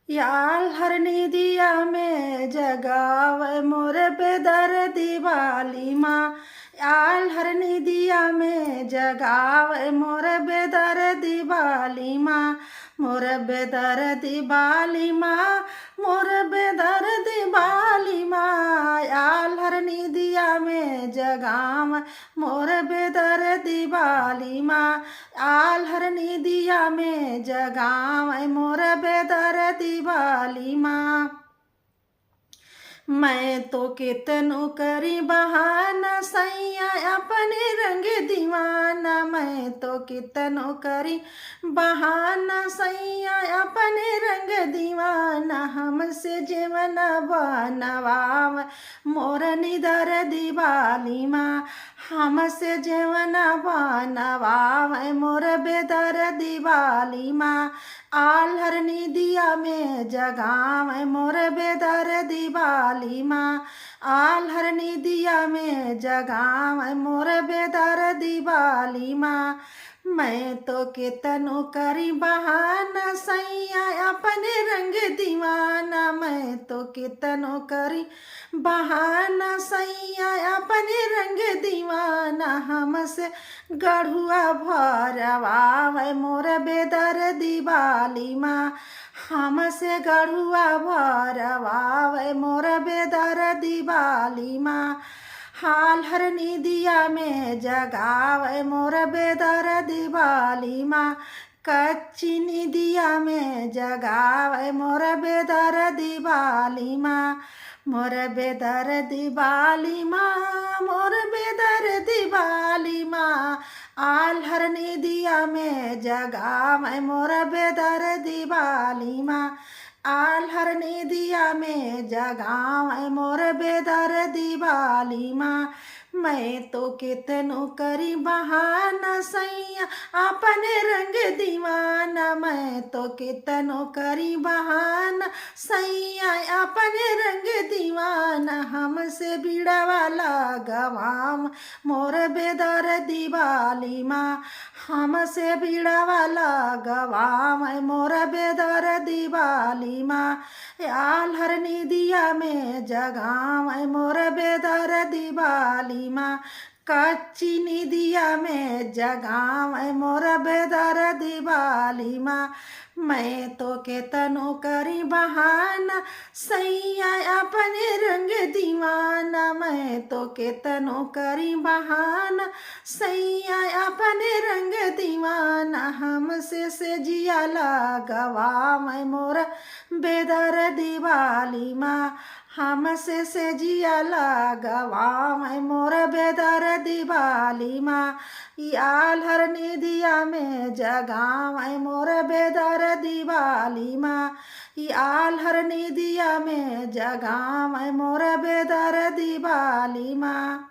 याल हर निदिया में जगावे मोर बेदर्दी वाली माँ। याल हर निदिया में जगावे मोर बेदर्दी वाली माँ। मोर बेदर्दी वाली माँ, मोर बेदर्दी वाली माँ। याल हर निदिया में जगाव मोर बेदर्दी वाली माँ। आल हर निदिया में जगाव मोर बेदर्दी वाली माँ। मैं तो कितनो करी बहाना सैया अपने रंग दीवाना। मैं तो कितनो करी बहाना सैया अपने रंग दीवाना। हमसे जीवन बनवाव मोर निदर दीवाली माँ। हमसे जीवन बनवाव मोर बेदर दीवाली माँ। आल्हर निदिया में जगाव मोर बेदर दीवाली माँ। आल्हर निदिया में जगाव मोर बेदर दीवाली माँ। मैं तो कितनो करी बहाना सैया अपने रंग दीवाना। मैं तो कितनो करी बहाना सैया अपने रंग दीवाना। हमसे गढ़ुआ भरवाव मोर बेदर दीवाली माँ। हमसे गढ़ुआ भरवाव मोर बेदर दीवाली माँ। हाल हर निदिया में जगाव मोर बेदर दीवाली माँ। कच्ची निदिया में जगाव मोर बेदर दीवाली माँ। मोर बेदर दीवाली माँ, मोर बेदर दीवाली माँ। आल्हर निदिया में जगाव मोर बेदर दीवाली माँ। आल्हर निदिया में जगाव मोर बेदर दीवाली माँ। मैं तो कितनो करी बहाना सैया अपने रंग दीवाना। मैं तो कितनो करी बहाना सैया अपने रंग दीवाना। हमसे बिड़ा वाला गवाम मोर बेदर दीवाली माँ। हमसे बिड़ा वाला गवाम मोर बेदर दीवाली माँ। आल्हर निदिया में जगाव मोर बेदर दीवाली माँ। कच्ची निदिया में जगाव मोर बेदर दीवाली माँ। मैं तो केतनो करी बहाना सैया अपने रंग दीवाना। मैं तो केतनो करी बहाना सैया अपने रंग दीवाना। हमसे से जिया लगवा मैं मोर बेदर दीवाली माँ। हमसे से जिया लगवा मैं मोर बेदर दीवाली माँ। आल्हर निदिया में जगाव मोर बेदर दीवाली माँ। आल्हर निदिया में जगाव मोर बेदर दीवाली माँ।